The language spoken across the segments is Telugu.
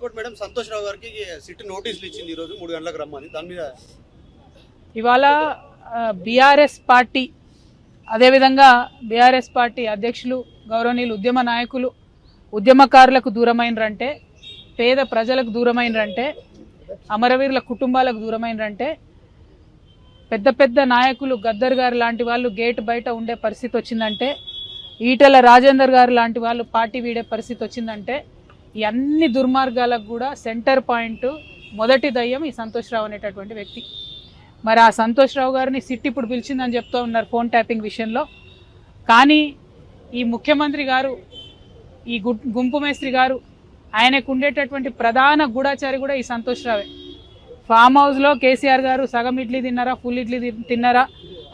ఇంకోటి మేడం, సంతోష్ రావు గారికి సిట్ నోటీసులు ఇచ్చింది ఈరోజు 3 గంటలకు రమ్మని. దాని మీద ఇవాళ బీఆర్ఎస్ పార్టీ, అదేవిధంగా బీఆర్ఎస్ పార్టీ అధ్యక్షులు గౌరవనీయులు ఉద్యమ నాయకులు ఉద్యమకారులకు దూరమైనరంటే, పేద ప్రజలకు దూరమైనరంటే, అమరవీరుల కుటుంబాలకు దూరమైనరంటే, పెద్ద పెద్ద నాయకులు గద్దర్ గారు లాంటి వాళ్ళు గేట్ బయట ఉండే పరిస్థితి వచ్చిందంటే, ఈటెల రాజేందర్ గారు లాంటి వాళ్ళు పార్టీ వీడే పరిస్థితి వచ్చిందంటే, ఈ అన్ని దుర్మార్గాలకు కూడా సెంటర్ పాయింట్ మొదటి దయ్యం ఈ సంతోష్ రావు అనేటటువంటి వ్యక్తి. మరి ఆ సంతోష్ రావు గారిని సిట్ ఇప్పుడు పిలిచిందని చెప్తూ ఉన్నారు ఫోన్ ట్యాపింగ్ విషయంలో. కానీ ఈ ముఖ్యమంత్రి గారు, ఈ గుంపు మేస్త్రి గారు, ఆయనకు ఉండేటటువంటి ప్రధాన గూఢాచారి కూడా ఈ సంతోష్ రావే. ఫామ్ హౌస్లో కేసీఆర్ గారు సగం ఇడ్లీ తిన్నారా, ఫుల్ ఇడ్లీ తిన్నారా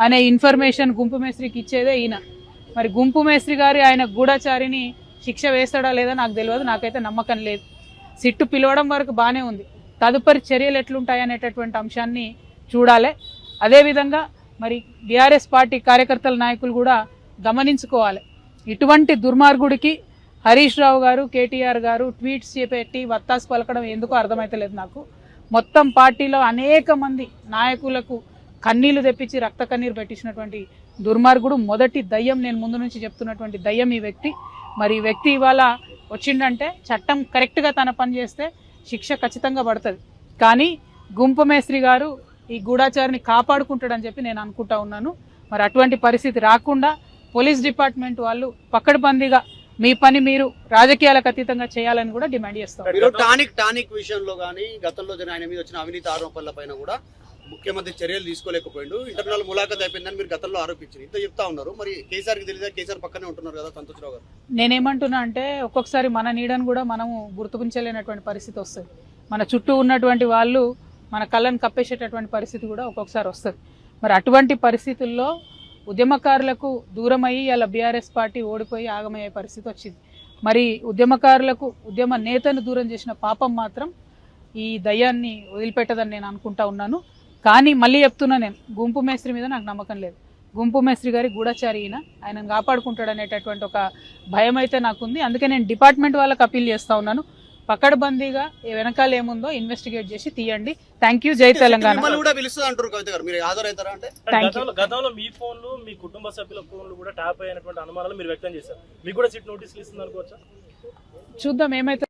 అనే ఇన్ఫర్మేషన్ గుంపు మేస్త్రికి ఇచ్చేదే ఈయన. మరి గుంపు మేస్త్రి గారి ఆయన గూఢాచారిని శిక్ష వేస్తాడా లేదా నాకు తెలియదు, నాకైతే నమ్మకం లేదు. సిట్టు పిలవడం వరకు బాగానే ఉంది, తదుపరి చర్యలు ఎట్లుంటాయనేటటువంటి అంశాన్ని చూడాలి. అదేవిధంగా మరి బీఆర్ఎస్ పార్టీ కార్యకర్తల నాయకులు కూడా గమనించుకోవాలి. ఇటువంటి దుర్మార్గుడికి హరీష్ రావు గారు, కేటీఆర్ గారు ట్వీట్స్ పెట్టి వత్తాసు పలకడం ఎందుకో అర్థమైతలేదు నాకు. మొత్తం పార్టీలో అనేక మంది నాయకులకు కన్నీళ్లు తెప్పించి రక్త కన్నీరు పెట్టించినటువంటి దుర్మార్గుడు, మొదటి దయ్యం, నేను ముందు నుంచి చెప్తున్నటువంటి దయ్యం ఈ వ్యక్తి. మరి ఈ వ్యక్తి ఇవాళ వచ్చిండంటే చట్టం కరెక్ట్గా తన పని చేస్తే శిక్ష ఖచ్చితంగా పడుతుంది. కానీ గుంపు మేస్త్రి గారు ఈ గూఢాచారిని కాపాడుకుంటాడని చెప్పి నేను అనుకుంటా ఉన్నాను. మరి అటువంటి పరిస్థితి రాకుండా పోలీస్ డిపార్ట్మెంట్ వాళ్ళు పకడ్బందీగా మీ పని మీరు రాజకీయాలకు అతీతంగా చేయాలని కూడా డిమాండ్ చేస్తాం. టానిక్ విషయంలో కానీ గతంలో ఆయన మీద వచ్చిన అవినీతి ఆరోపణల పైన కూడా ముఖ్యమంత్రి చర్యలు తీసుకోలేకపోయిండు. ఇంటర్నల్ ములాఖత్ అయిపోయిందని మీరు గతంలో ఆరోపించారు, ఇంత చెప్తా ఉన్నారు. మరి కేసీఆర్కి తెలియదా? కేసీఆర్ పక్కనే ఉంటున్నారు కదా సంతోష్ రావు గారు. నేనేమంటున్నా అంటే ఒక్కొక్కసారి మన నీడను కూడా మనము గుర్తుకుంచలేనటువంటి పరిస్థితి వస్తుంది. మన చుట్టూ ఉన్నటువంటి వాళ్ళు మన కళ్ళను కప్పేసేటటువంటి పరిస్థితి కూడా ఒక్కొక్కసారి వస్తుంది. మరి అటువంటి పరిస్థితుల్లో ఉద్యమకారులకు దూరమయ్యి అలా బీఆర్ఎస్ పార్టీ ఓడిపోయి ఆగమయ్యే పరిస్థితి వచ్చింది. మరి ఉద్యమకారులకు, ఉద్యమ నేతను దూరం చేసిన పాపం మాత్రం ఈ దయ్యాన్ని వదిలిపెట్టదని నేను అనుకుంటా ఉన్నాను. కానీ మళ్ళీ చెప్తున్నా, నేను గుంపు మేస్త్రి మీద నాకు నమ్మకం లేదు. గుంపు మేస్త్రి గారి గూఢచారి ఆయనను కాపాడుకుంటాడు అనేటటువంటి ఒక భయం అయితే నాకుంది. అందుకే నేను డిపార్ట్మెంట్ వాళ్ళకి అప్పీల్ చేస్తా ఉన్నాను, పకడ్బందీగా వెనకాల ఏముందో ఇన్వెస్టిగేట్ చేసి తీయండి. Thank you. జై తెలంగాణ. గతంలో మీ ఫోన్లు, మీ కుటుంబ సభ్యుల ఫోన్లు కూడా ట్యాప్ అయినటువంటి అనుమానాలు మీరు వ్యక్తం చేశారు. మీకు కూడా సిట్ నోటీసులు ఇస్తుంది అనుకోవచ్చా? చూద్దాం ఏమైతే.